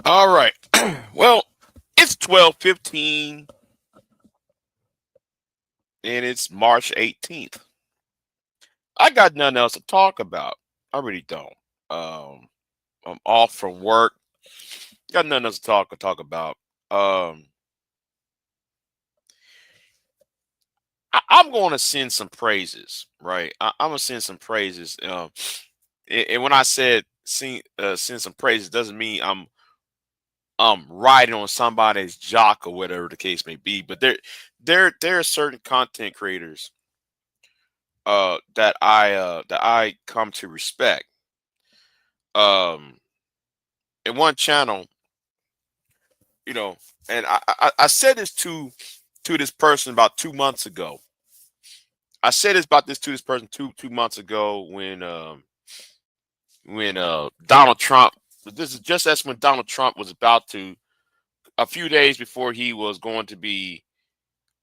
All right. Well, it's 12:15 and it's March 18th. I got nothing else to talk about. I really don't. Um, I'm off from work. Got nothing else to talk about. Um, I'm going to send some praises, right? I'm gonna send some praises. And when I said send some praises, doesn't mean I'm riding on somebody's jock or whatever the case may be. But there are certain content creators that I come to respect. Um, in one channel, you know, and I said this to this person about 2 months ago. I said this about this to this person two months ago when Donald Trump. This is just as when Donald Trump was about to, a few days before he was going to be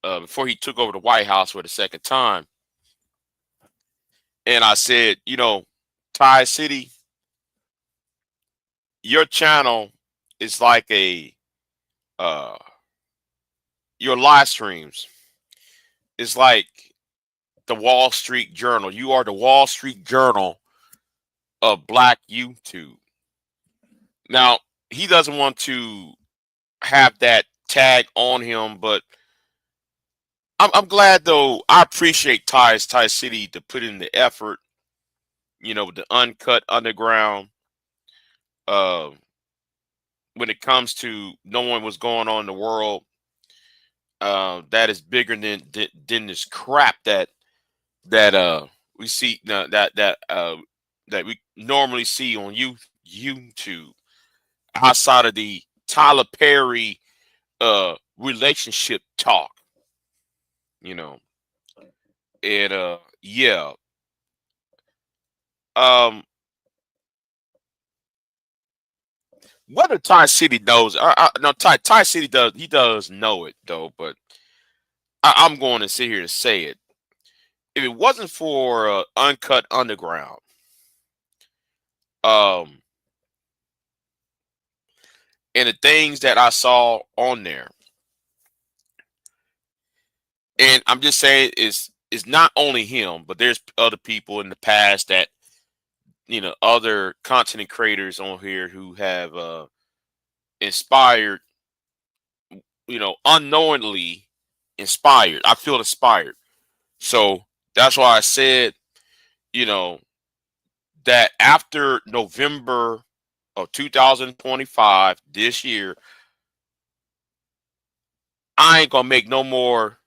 before he took over the White House for the second time. And I said, Ty City, your channel is like a uh your live streams is like the Wall Street Journal. You are the Wall Street Journal of Black YouTube. Now, he doesn't want to have that tag on him, but I'm glad though. I appreciate Ty City to put in the effort, the uncut underground. Uh, when it comes to knowing what's going on in the world, that is bigger than this crap that we see that we normally see on YouTube outside of the Tyler Perry relationship talk, you know. And yeah. Um Whether Ty City knows, no, Ty City does know it though, but I'm going to sit here to say it. If it wasn't for Uncut Underground, um, and the things that I saw on there, and I'm just saying it's not only him, but there's other people in the past that other content creators on here who have inspired, unknowingly inspired. I feel inspired, so that's why I said, you know, that after November of 2025 this year, I ain't gonna make no more.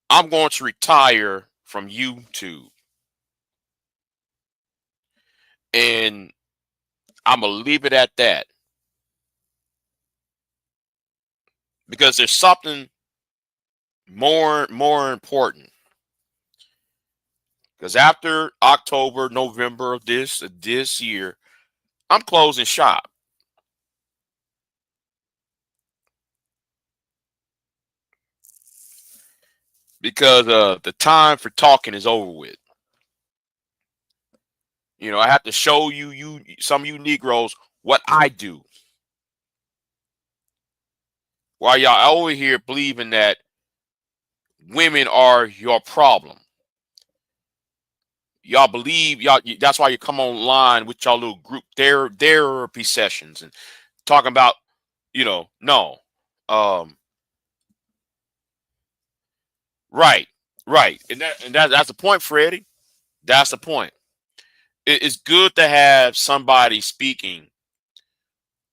I'm going to retire from YouTube, and I'm gonna leave it at that because there's something more important. Because after October, November of this year, I'm closing shop because the time for talking is over with. I have to show you some of you Negroes what I do. While y'all over here believing that women are your problem. Y'all believe y'all. That's why you come online with y'all little group therapy sessions and talking about, no, um, right, right, and that's the point, Freddie. That's the point. It's good to have somebody speaking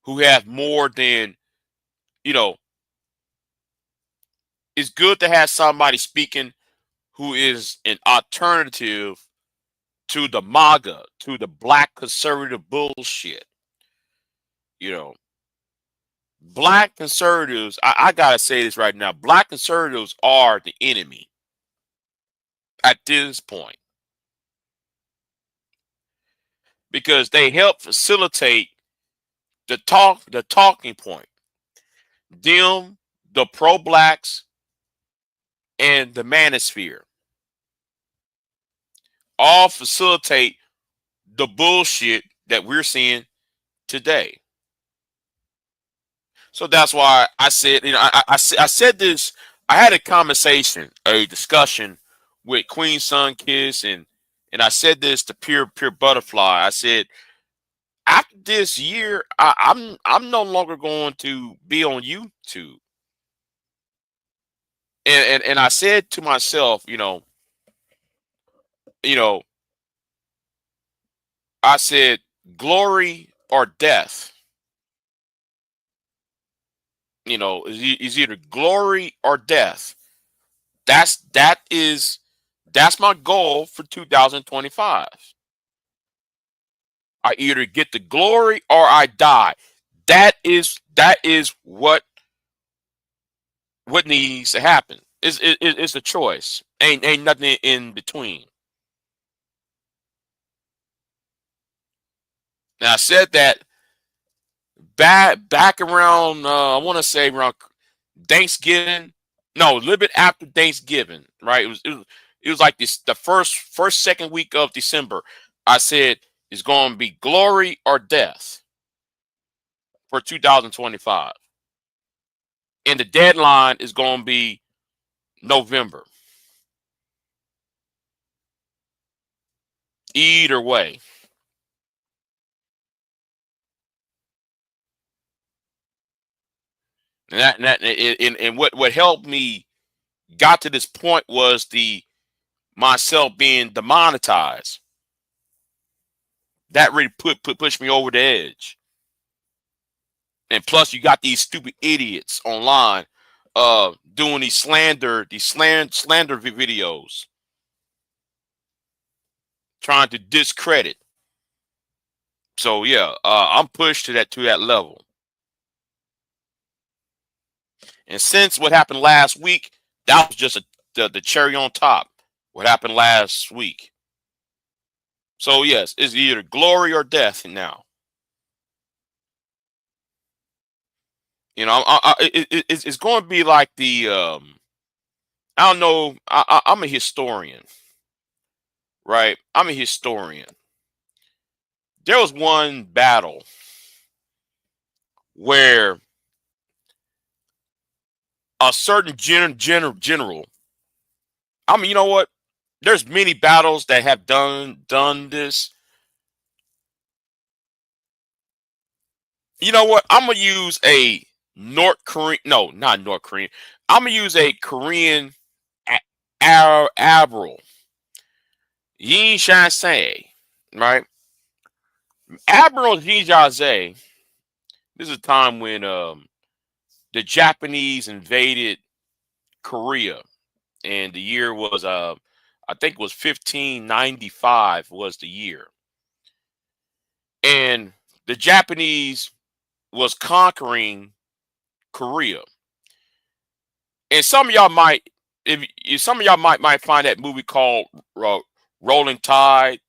who have more than you know. It's good to have somebody speaking who is an alternative to the MAGA, to the black conservative bullshit. You know, black conservatives, I gotta say this right now. Black conservatives are the enemy at this point because they help facilitate the talking point. Them, the pro blacks, and the manosphere all facilitate the bullshit that we're seeing today. So that's why I said, I said this. I had a conversation, a discussion with Queen Sun Kiss, and I said this to Pure Butterfly. I said after this year, I'm no longer going to be on YouTube. And I said to myself, you know, I said glory or death. Is either glory or death. That's my goal for 2025. I either get the glory or I die. That is what needs to happen. It's a choice. Ain't nothing in between. Now I said that back around I want to say around Thanksgiving. No, a little bit after Thanksgiving, right? It was like this the first second week of December. I said it's going to be glory or death for 2025. And the deadline is going to be November. Either way. And what helped me got to this point was the myself being demonetized. That really pushed me over the edge. And plus, you got these stupid idiots online, doing these slander videos, trying to discredit. So yeah, I'm pushed to that level. And since what happened last week, that was just the cherry on top. What happened last week. So yes, it's either glory or death now. It's going to be like the I don't know. I'm a historian, right? I'm a historian. There was one battle where a certain general. I mean, you know what? There's many battles that have done this. You know what? I'm gonna use a North Korean. No, not North Korean. I'm gonna use a Korean admiral, Yin Shan-se, right? Admiral Yin Shan-se. This is a time when the Japanese invaded Korea, and the year was I think it was 1595 was the year, and the Japanese was conquering Korea. And some of y'all might, if some of y'all might find that movie called Rolling Tide,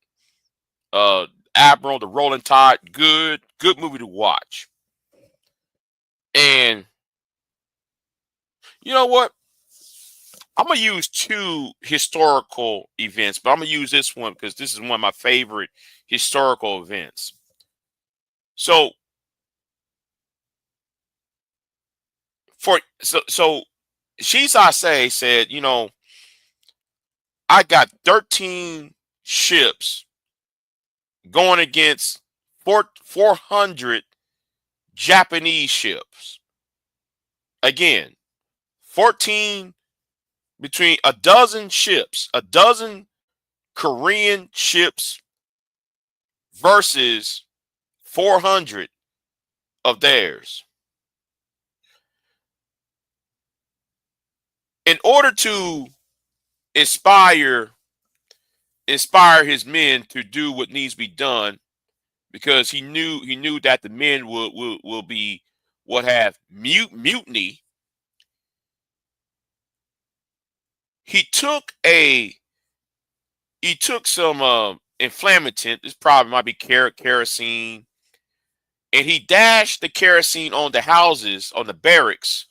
uh, Admiral, the Rolling Tide, good movie to watch. And you know what? I'm gonna use two historical events, but I'm gonna use this one because this is one of my favorite historical events. So so Shisase said, I got 13 ships going against 400 Japanese ships. Again, 14 between a dozen ships, a dozen Korean ships versus 400 of theirs. In order to inspire his men to do what needs to be done, because he knew that the men will be what have mutiny. He took some inflammant. This probably might be kerosene, and he dashed the kerosene on the houses, on the barracks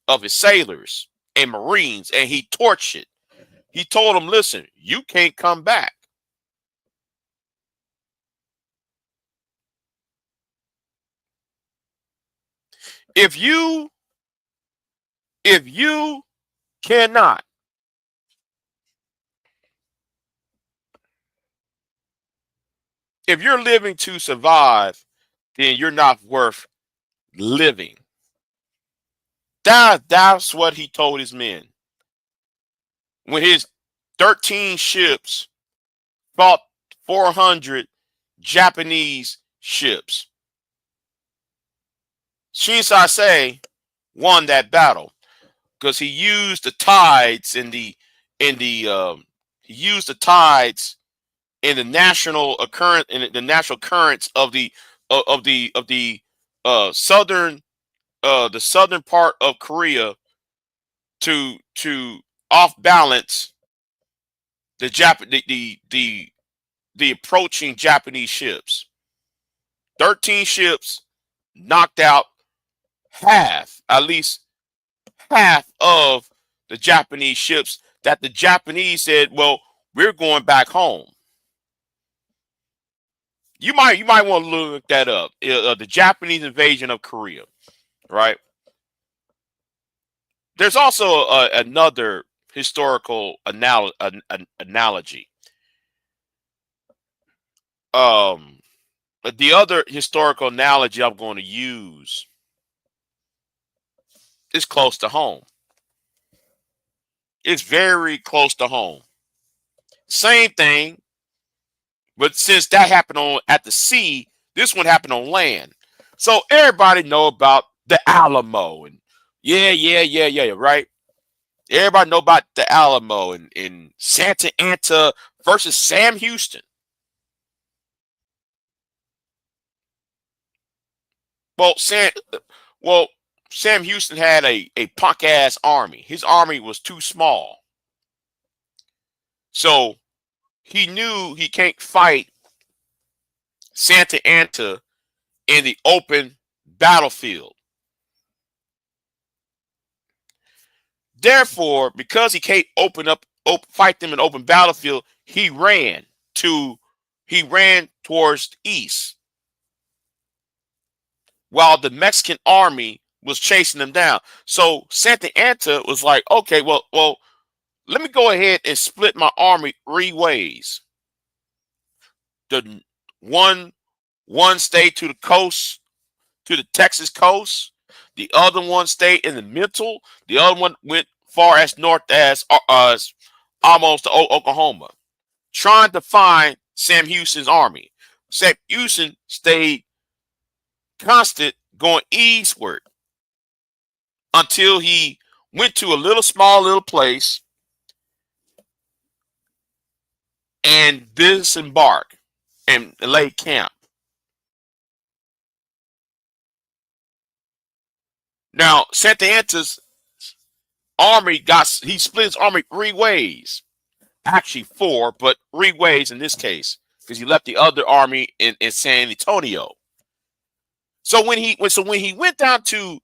of his sailors and Marines, and he torched it. He told them, listen, you can't come back. If you cannot, if you're living to survive, then you're not worth living. That's what he told his men. When his 13 ships fought 400 Japanese ships, Shinsase won that battle because he used the tides in the he used the tides in the national occurrence in the natural currents of southern the southern part of Korea to off balance the the approaching Japanese ships. 13 ships knocked out at least half of the Japanese ships that the Japanese said, well, we're going back home. You might want to look that up. The Japanese invasion of Korea, right? There's also another historical analogy. Um, the other historical analogy I'm going to use is close to home. It's very close to home. Same thing, but since that happened at the sea, this one happened on land. So everybody know about the Alamo and yeah, right? Everybody know about the Alamo and Santa Anna versus Sam Houston. Well, Sam Houston had a punk ass army. His army was too small. So he knew he can't fight Santa Anna in the open battlefield. Therefore, because he can't fight them in open battlefield, he ran towards the east, while the Mexican army was chasing them down. So Santa Anna was like, okay, well, let me go ahead and split my army 3 ways. The one stayed to the coast, to the Texas coast. The other one stayed in the middle. The other one went far as north as almost to Oklahoma, trying to find Sam Houston's army. Sam Houston stayed constant going eastward until he went to a small little place and disembarked and laid camp. Now, Santa Anna's army he split his army 3 ways. Actually 4, but 3 ways in this case, because he left the other army in San Antonio. So when he went down to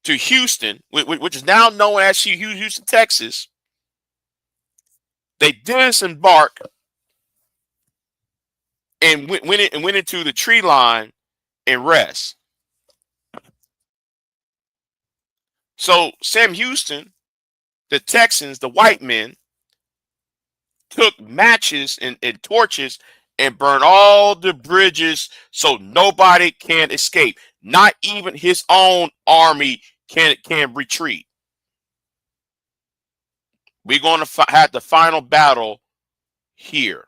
Houston, which is now known as Houston, Texas, they disembarked and went into the tree line and rest. So Sam Houston, the Texans, the white men, took matches and torches and burned all the bridges so nobody can escape. Not even his own army can retreat. We're going to have the final battle here.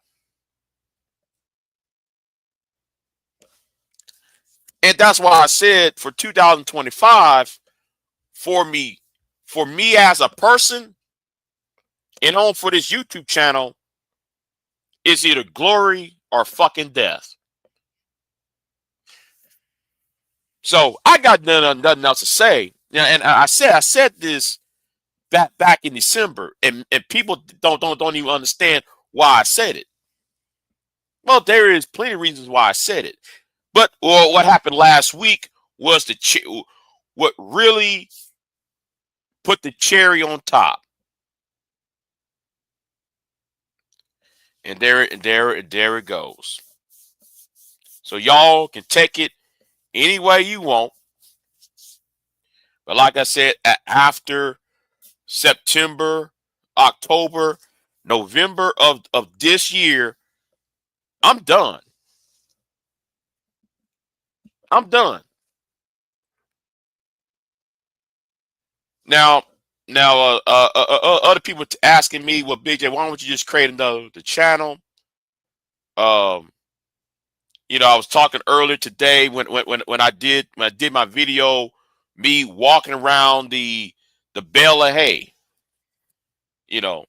And that's why I said for 2025, for me as a person and on for this YouTube channel, is either glory or fucking death. So I got nothing else to say. And I said this back in December, and people don't even understand why I said it. Well, there is plenty of reasons why I said it. But what happened last week was what really put the cherry on top. And there it goes. So y'all can take it any way you want. But like I said, after September, October, November of this year, I'm done. I'm done. Now, other people asking me, well, Big J, why don't you just create another the channel? Um, I was talking earlier today when I did my video, me walking around the bale of hay, you know,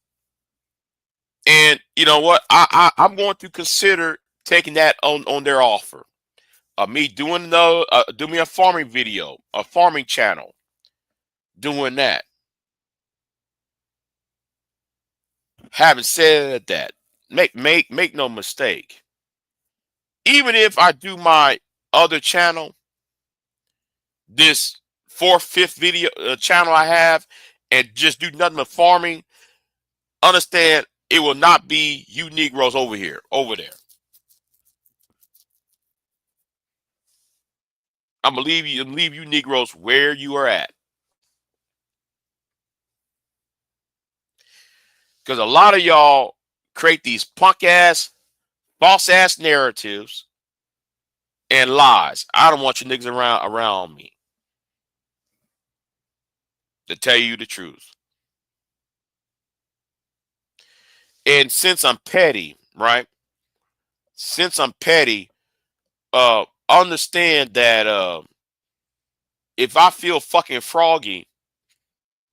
and you know what, I'm going to consider taking that on their offer. Me doing do me a farming video, a farming channel, doing that. Having said that, make no mistake. Even if I do my other channel, this fourth, fifth video channel I have, and just do nothing but farming, understand it will not be you Negroes over there. I'm gonna leave you Negroes where you are at. Because a lot of y'all create these punk ass, false ass narratives and lies. I don't want you niggas around me, to tell you the truth. And since I'm petty, right? Since I'm petty, understand that if I feel fucking froggy,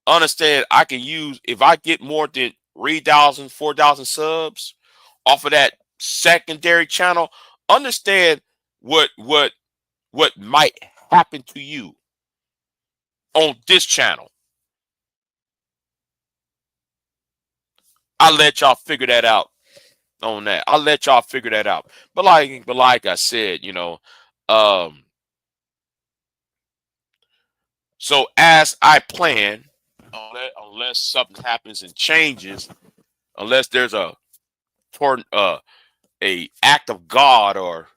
understand I can use, if I get more than 3,000, 4,000 subs off of that secondary channel, understand what might happen to you on this channel. I'll let y'all figure that out on that. I'll let y'all figure that out. But like I said, so as I plan, unless something happens and changes, unless there's a act of God or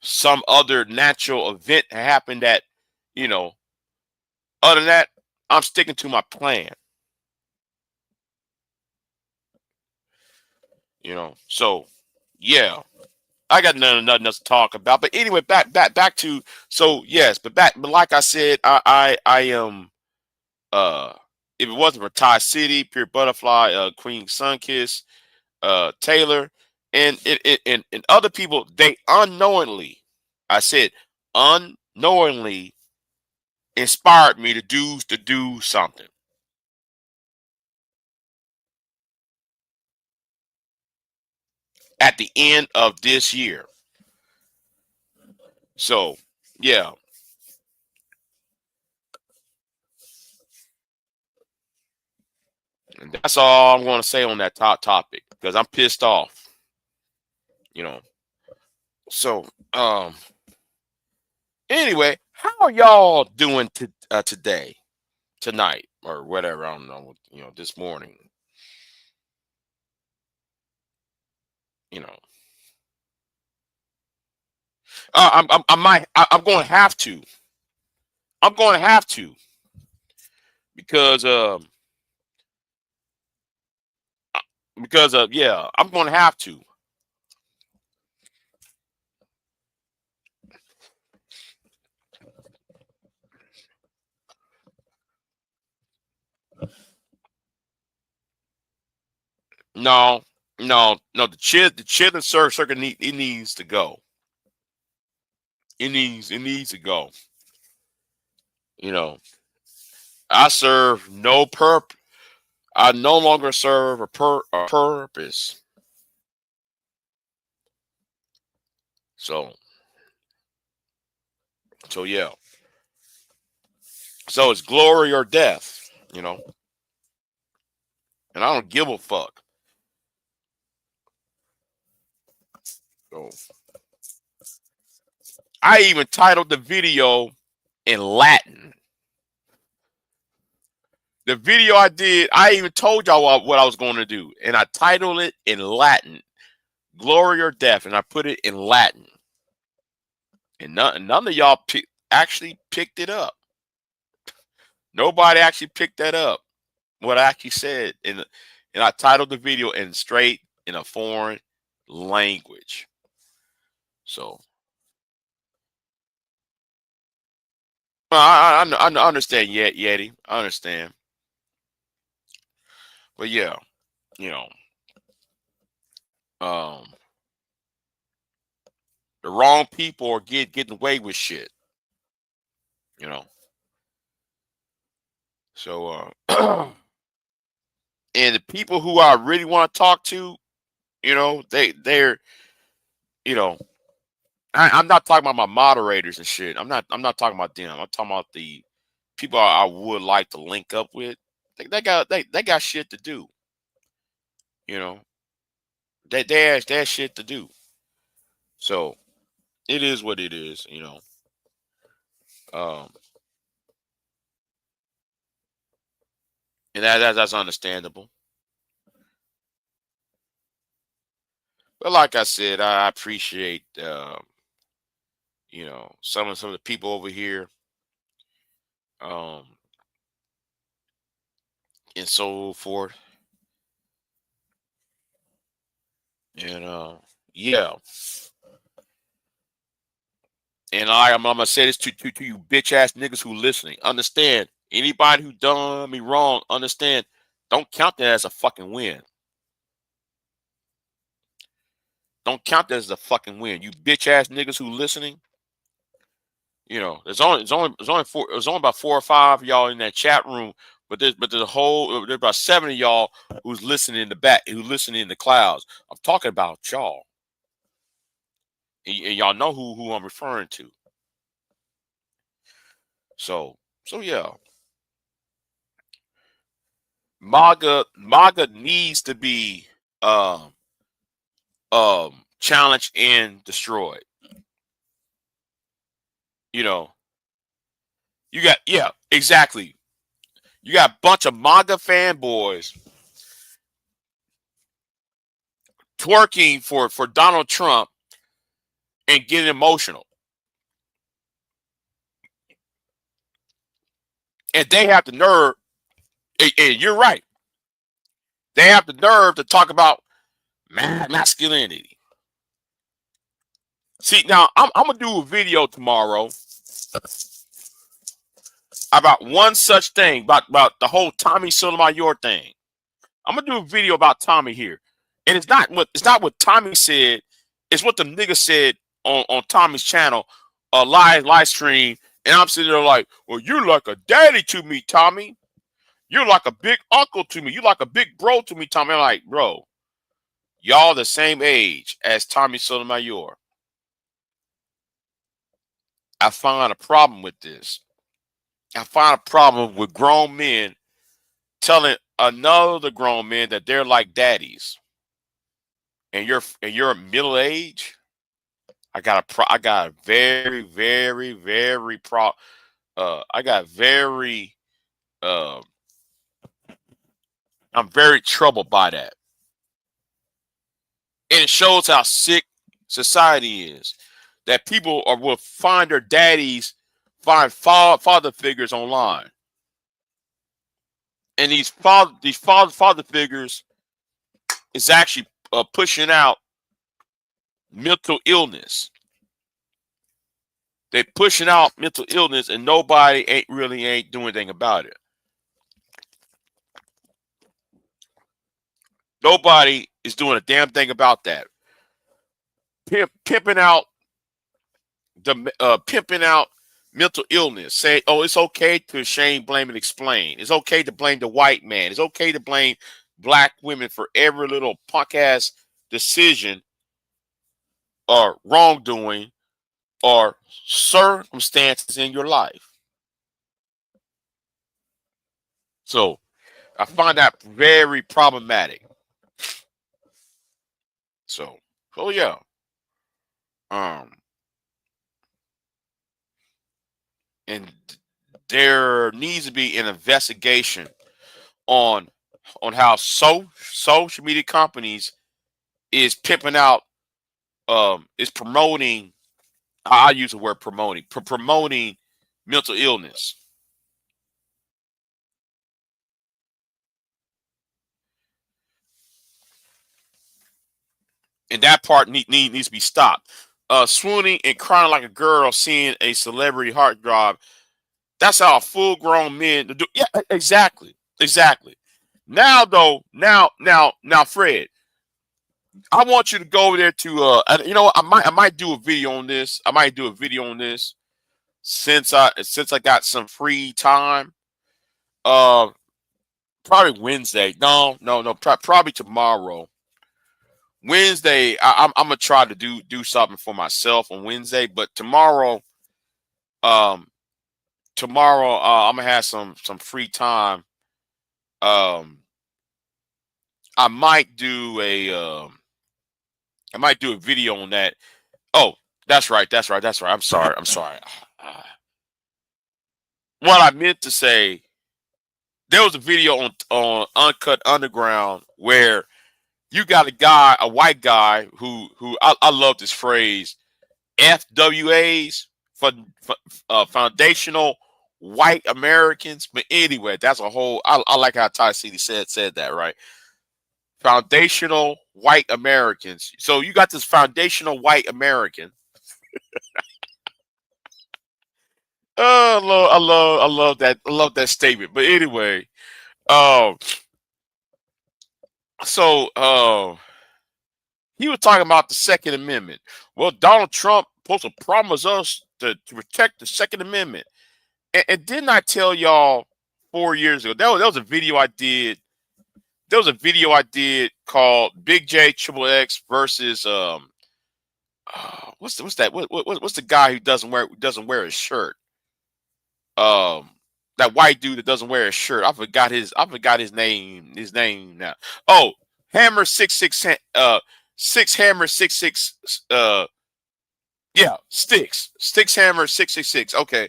some other natural event happen that, other than that, I'm sticking to my plan. So yeah, I got nothing else to talk about. But anyway, back to, so yes, but like I said, I am if it wasn't for Ty City, Pure Butterfly, Queen Sunkiss, Taylor, and other people, they unknowingly, I said unknowingly, inspired me to do something. At the end of this year. So yeah. And that's all I'm going to say on that topic, because I'm pissed off. So anyway, how are y'all doing today, tonight, or whatever? I don't know. This morning. You know, I'm going to have to. I'm going to have to, because yeah, I'm going to have to. No, no. The children circuit needs to go. It needs to go. I serve no purpose. I no longer serve a purpose. So yeah. So it's glory or death, and I don't give a fuck. So I even titled the video in Latin. The video I did, I even told y'all what I was going to do, and I titled it in Latin, "Glory or Death," and I put it in Latin. And none of y'all actually picked it up. Nobody actually picked that up. What I actually said, and I titled the video in a foreign language. So I understand, Yeti. I understand, but yeah, you know, um, the wrong people are getting away with shit. You know, so and the people who I really want to talk to, they're you know I'm not talking about my moderators and shit. I'm not talking about them. I'm talking about the people I would like to link up with. They got shit to do. You know, they have shit to do. So it is what it is. Um, and that's understandable. But like I said, I appreciate some of the people over here, um, and so forth. And yeah. And I'm gonna say this to you bitch ass niggas who listening. Understand, anybody who done me wrong, understand, don't count that as a fucking win. Don't count that as a fucking win. You bitch ass niggas who listening. There's only about 4 or 5 of y'all in that chat room, there's about 7 of y'all who's listening in the back, who listening in the clouds. I'm talking about y'all. And y'all know who I'm referring to. So yeah. MAGA needs to be um challenged and destroyed. You know, exactly. You got a bunch of MAGA fanboys twerking for Donald Trump and getting emotional. And they have the nerve, and you're right. They have the nerve to talk about masculinity. See, now I'm gonna do a video tomorrow about one such thing, about the whole Tommy Sotomayor thing. I'm gonna do a video about Tommy here, and it's not what Tommy said. It's what the nigga said on Tommy's channel, a live stream. And I'm sitting there like, well, you're like a daddy to me, Tommy. You're like a big uncle to me. You're like a big bro to me, Tommy. I'm like, bro, y'all the same age as Tommy Sotomayor. I find a problem with this. I find a problem with grown men telling another grown man that they're like daddies, and you're middle age. I got a very, very, very I got very uh I'm very troubled by that. And it shows how sick society is. That people will find their daddies, find father figures online. And these father figures is actually pushing out mental illness. They're pushing out mental illness, and nobody ain't doing anything about it. Nobody is doing a damn thing about that. Pimping out mental illness. Say, oh, it's okay to shame, blame, and explain. It's okay to blame the white man. It's okay to blame black women for every little punk ass decision or wrongdoing or circumstances in your life. So I find that very problematic. So yeah. And there needs to be an investigation on how social media companies is pimping out, is promoting. I use the word promoting mental illness. And that part needs to be stopped. Swooning and crying like a girl seeing a celebrity heartthrob. That's how a full-grown man to do. Yeah, exactly, exactly. Now though, now, Fred, I want you to go over there to you know, I might do a video on this. I might do a video on this since I got some free time. Uh, Probably Wednesday. No. Probably tomorrow. Wednesday, I'm gonna try to do something for myself on Wednesday, but um, tomorrow, I'm gonna have some free time. Um, I might do a I might do a video on that. Oh, that's right. I'm sorry. What I meant to say, there was a video on Uncut Underground where you got a white guy who I love this phrase, FWAs for foundational white Americans. But anyway, that's a whole. I like how Ty City said that, right. Foundational white Americans. So you got this foundational white American. Oh, I love that statement. But anyway, um, so he was talking about the Second Amendment. Well, Donald Trump supposed to promise us to protect the Second Amendment. And didn't I tell y'all 4 years ago? That was a video I did. There was a video I did called Big J Triple X versus what's that? What's the guy who doesn't wear his shirt? Um, that white dude that doesn't wear his shirt. I forgot his name now. Oh, Hammer 66 six Hammer 66 yeah, Sticks Hammer 666. Okay.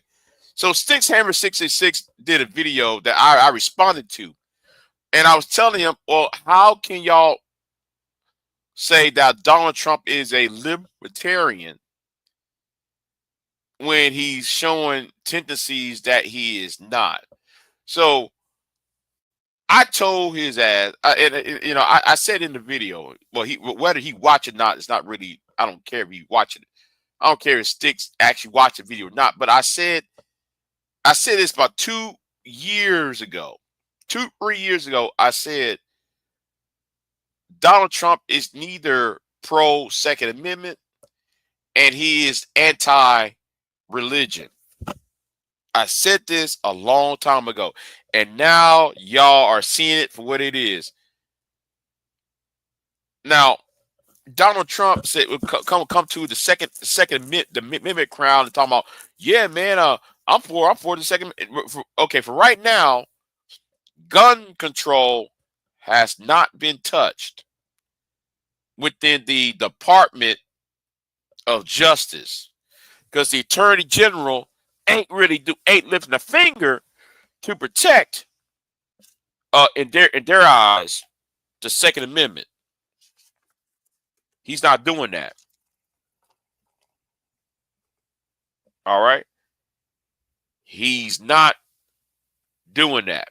So Sticks Hammer 666 did a video that I responded to. And I was telling him, well, how can y'all say that Donald Trump is a libertarian when he's showing tendencies that he is not? So I told his ass, you know, I said in the video, well, whether he watch it or not, it's not really. I don't care if he watch it. I don't care if Sticks actually watch the video or not. But I said this about 2 years ago, 3 years ago. I said Donald Trump is neither pro Second Amendment and he is anti religion. I said this a long time ago, and now y'all are seeing it for what it is. Now, Donald Trump said, "Come to the amendment crowd and talking about, yeah, man, I'm for the second. Okay, for right now, gun control has not been touched within the Department of Justice because the Attorney General ain't lifting a finger to protect, in their eyes, the Second Amendment. He's not doing that. All right, he's not doing that.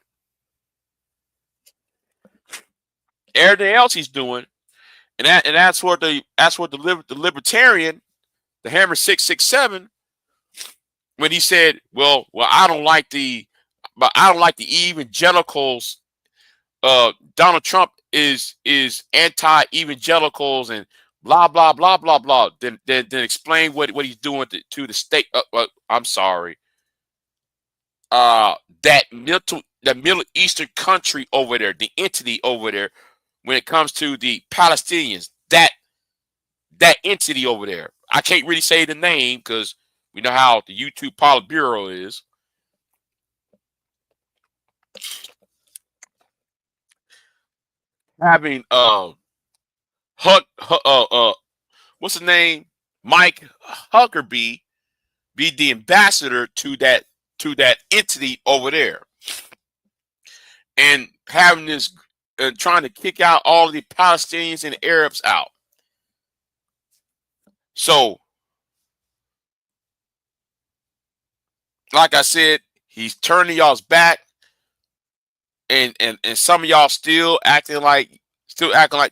Everything else he's doing, and that's what the libertarian, the Hammer 667, when he said, well, I don't like the evangelicals. Donald Trump is anti-evangelicals and blah blah blah blah blah. Then explain what he's doing to the state. I'm sorry. That Middle Eastern country over there, the entity over there, when it comes to the Palestinians, that entity over there. I can't really say the name because we know how the YouTube Politburo is. Having what's his name? Mike Huckabee be the ambassador to that entity over there, and having this trying to kick out all the Palestinians and Arabs out. So like I said, he's turning y'all's back, and some of y'all still acting like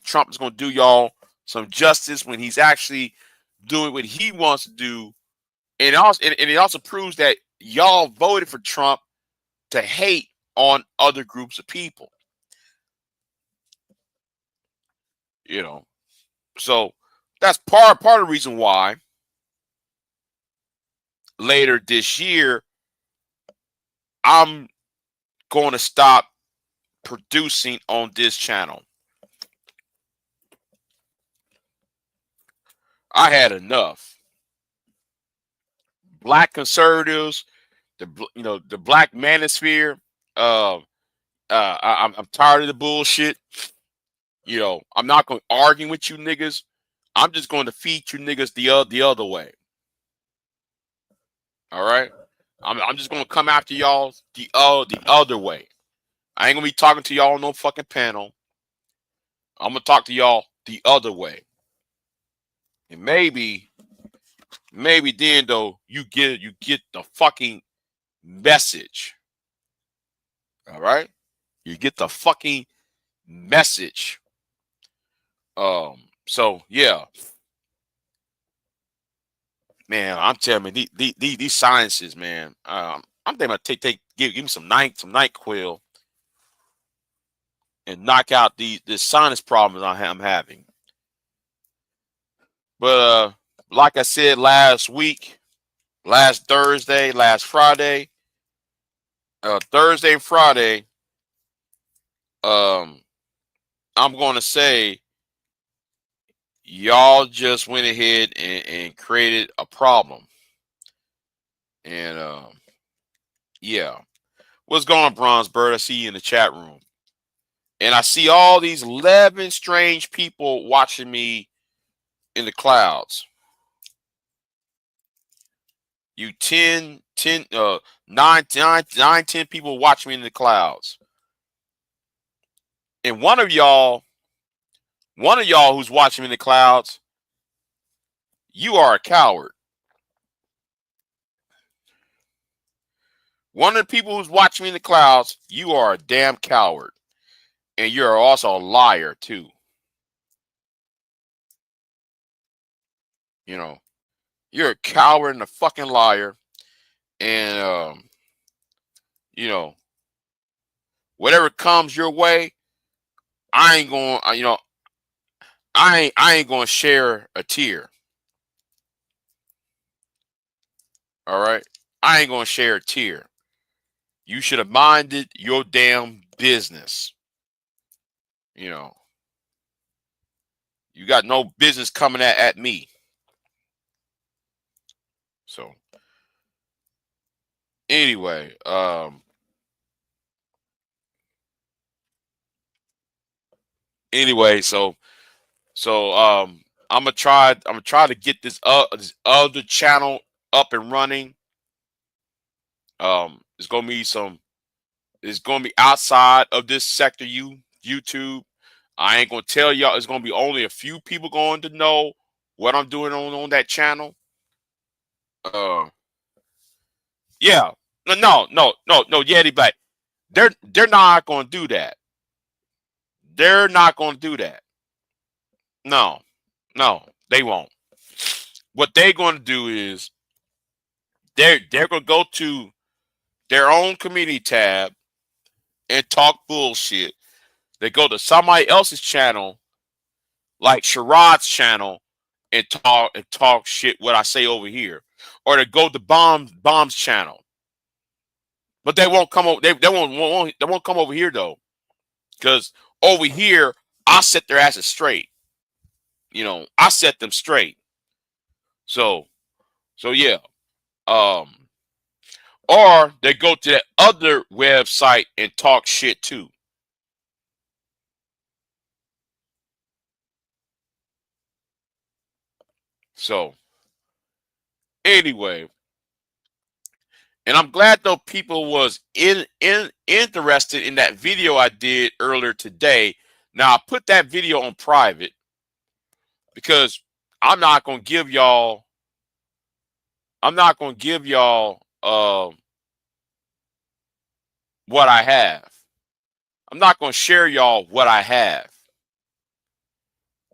Trump is gonna do y'all some justice when he's actually doing what he wants to do. And it also proves that y'all voted for Trump to hate on other groups of people. You know, so that's part of the reason why later this year I'm going to stop producing on this channel. I had enough. Black conservatives, the black manosphere. Uh, I'm tired of the bullshit. I'm not going to argue with you niggas. I'm just going to feed you niggas the other way. All right. I'm just going to come after y'all the other way. I ain't gonna be talking to y'all on no fucking panel. I'm gonna talk to y'all the other way. And maybe then though you get the fucking message. All right? You get the fucking message. So yeah. Man, I'm telling you, these sciences, man. I'm thinking about give me some NyQuil and knock out the sinus problems I'm having. But like I said last week, last Thursday, last Friday, Thursday and Friday, I'm going to say y'all just went ahead and created a problem. And yeah, what's going on, Bronze Bird? I see you in the chat room, and I see all these 11 strange people watching me in the clouds. You 10, 9, 10 people watch me in the clouds. And one of y'all who's watching me in the clouds, you are a coward. One of the people who's watching me in the clouds, you are a damn coward. And you're also a liar, too. You're a coward and a fucking liar. And, whatever comes your way, I ain't going, I ain't going to share a tear. All right? I ain't going to share a tear. You should have minded your damn business. You got no business coming at me. So, anyway, I'm gonna try to get this other channel up and running. It's gonna be outside of this sector YouTube. I ain't gonna tell y'all. It's gonna be only a few people going to know what I'm doing on that channel. Yeah, no, Yeti, but they're not gonna do that. They're not gonna do that. No, they won't. What they're gonna do is they're gonna go to their own community tab and talk bullshit. They go to somebody else's channel, like Sharad's channel, and talk shit what I say over here, or they go to Bomb's channel. But they won't come over. They won't come over here though, because over here I set their asses straight. I set them straight. So yeah. Or they go to that other website and talk shit too. So anyway, and I'm glad though people was interested in that video I did earlier today. Now I put that video on private because I'm not gonna give y'all what I have. I'm not going to share y'all what I have.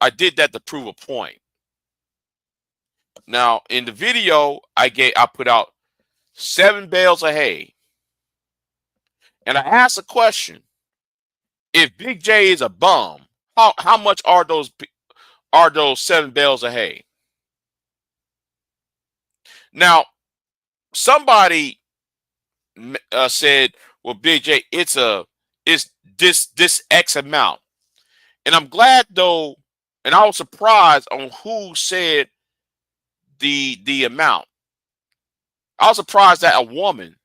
I did that to prove a point. Now, in the video, I put out 7 bales of hay. And I asked a question. If Big J is a bum, how much are those 7 bales of hay? Now, somebody said, "Well, Big J, it's this X amount," and I'm glad though, and I was surprised on who said the amount. I was surprised that a woman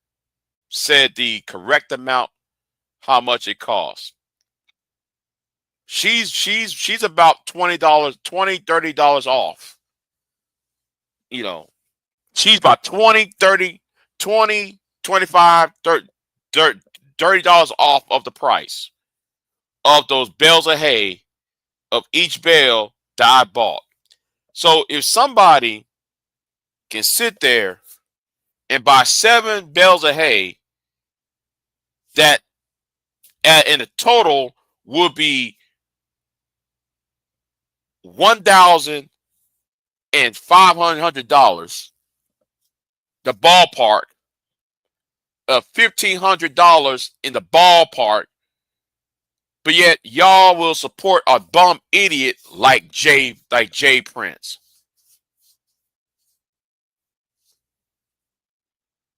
said the correct amount, how much it costs. She's about $20, $30 off. You know, she's about 20, 30, 20, 25, 30, $30 off of the price of those bales of hay of each bale that I bought. So if somebody can sit there and buy 7 bales of hay, that in a total would be $1,500, the ballpark of $1,500 in the ballpark, but yet y'all will support a bum idiot like Jay Prince.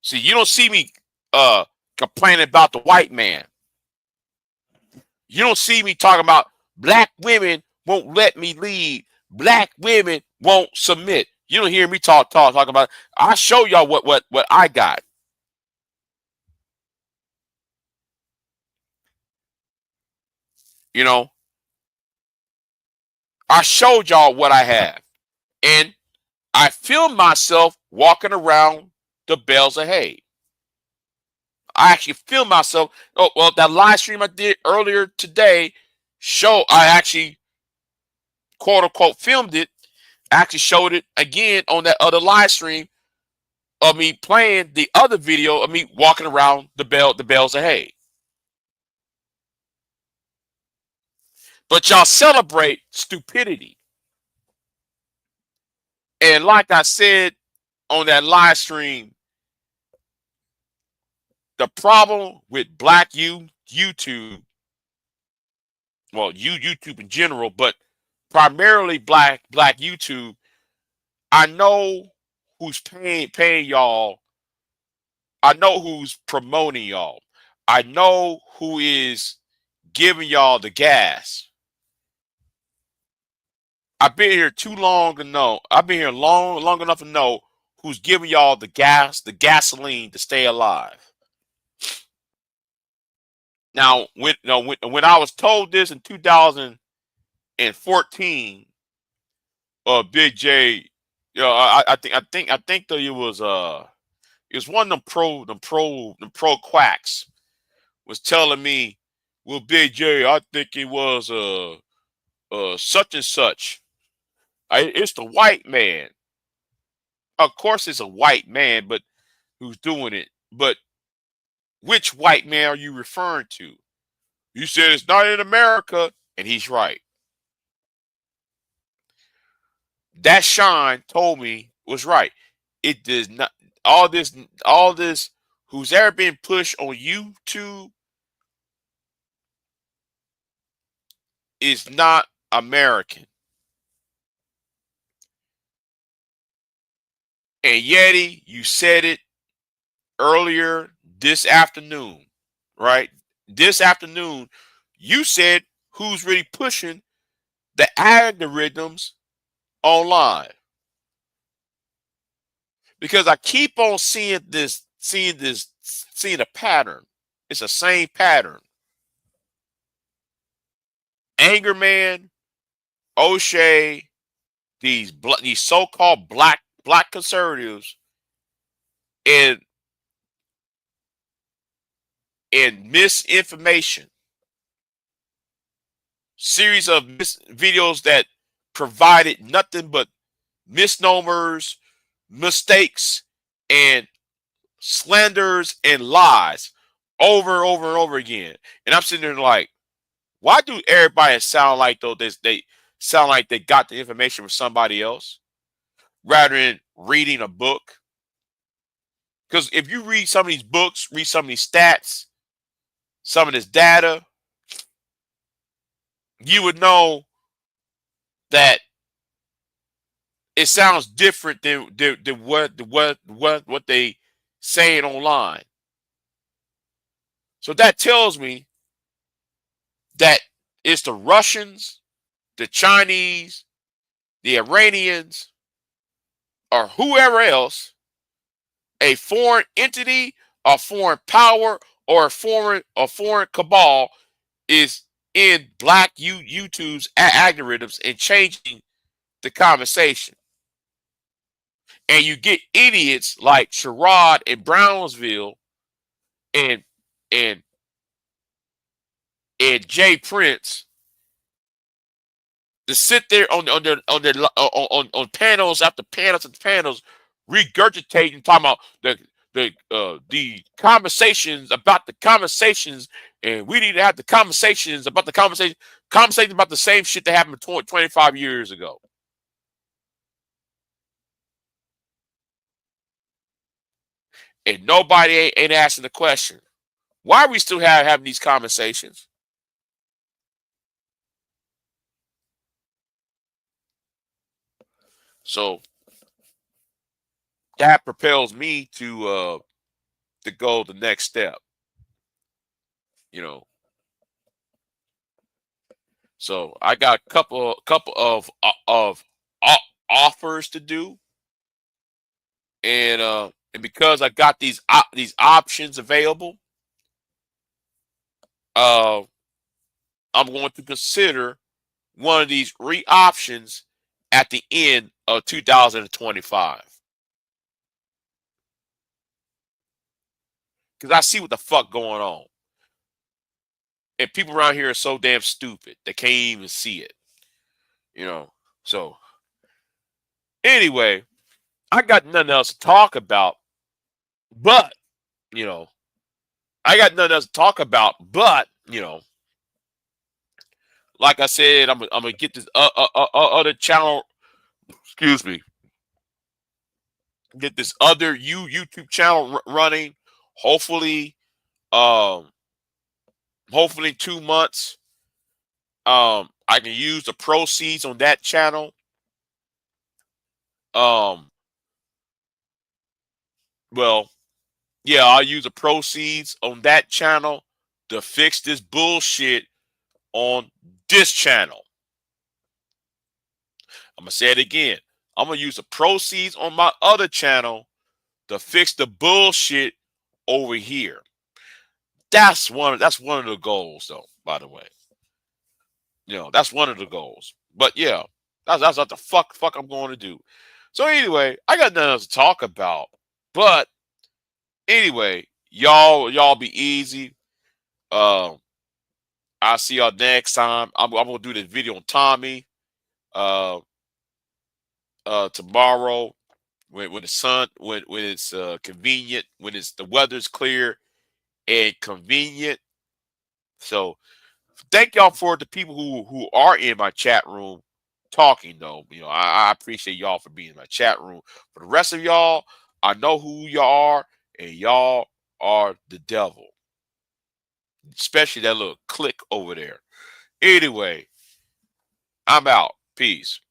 See, you don't see me complaining about the white man. You don't see me talking about black women won't let me lead. Black women won't submit. You don't hear me talk about it. I show y'all what I got. You know, I showed y'all what I have. And I filmed myself walking around the bales of hay. I actually filmed myself. Oh, well, that live stream I did earlier today I actually quote unquote filmed it. Actually showed it again on that other live stream of me playing the other video of me walking around the bales of hay. But y'all celebrate stupidity. And like I said on that live stream, the problem with black YouTube, well, YouTube in general, but primarily black YouTube, I know who's paying y'all. I know who's promoting y'all. I know who is giving y'all the gas. I've been here too long to know. I've been here long enough to know who's giving y'all the gas, the gasoline to stay alive. Now, when I was told this in 2014, Big J, I think that it was one of them pro quacks was telling me, well, Big J, I think it was such and such. It's the white man. Of course, it's a white man, but who's doing it? But which white man are you referring to? You said it's not in America, and he's right. That Sean told me was right. It does not. All this who's ever been pushed on YouTube is not American. And Yeti, you said it earlier this afternoon, right? This afternoon, you said who's really pushing the algorithms online. Because I keep on seeing a pattern. It's the same pattern. Anger Man, O'Shea, these so-called black conservatives, and misinformation, series of videos that provided nothing but misnomers, mistakes, and slanders and lies over and over and over again. And I'm sitting there like, why do everybody sound like though they sound like they got the information from somebody else rather than reading a book? Because if you read some of these books, read some of these stats, some of this data, you would know that it sounds different than what they saying online. So that tells me that it's the Russians, the Chinese, the Iranians, or whoever else, a foreign entity, a foreign power, or a foreign cabal is in black YouTube's algorithms and changing the conversation. And you get idiots like Sherrod in Brownsville and and and Jay Prince to sit there on panels after panels and panels, regurgitating, talking about the conversations about the conversations, and we need to have the conversations about the conversation about the same shit that happened 25 years ago. And nobody ain't asking the question, why are we still having these conversations? So that propels me to go the next step, you know. So I got a couple of offers to do, and because I got these options available, uh, I'm going to consider one of these options at the end of 2025 because I see what the fuck going on, and people around here are so damn stupid they can't even see it, you know. So anyway, I got nothing else to talk about, but you know, I got nothing else to talk about, but like I said, I'm gonna get this other channel. Excuse me. Get this other YouTube channel running. Hopefully, um, hopefully in 2 months, I can use the proceeds on that channel. Um, well, yeah, I'll use the proceeds on that channel to fix this bullshit on this channel. I'm gonna say it again. I'm gonna use the proceeds on my other channel to fix the bullshit over here. That's one of the goals, though. By the way, that's one of the goals. But yeah, that's what the fuck I'm going to do. So anyway, I got nothing else to talk about. But anyway, y'all be easy. Um, I'll see y'all next time. I'm gonna do this video on Tommy. Uh, Tomorrow when the sun when it's convenient, when it's the weather's clear and convenient. So thank y'all for the people who are in my chat room talking though. I appreciate y'all for being in my chat room. For the rest of y'all, I know who y'all are, and y'all are the devil. Especially that little click over there. Anyway, I'm out. Peace.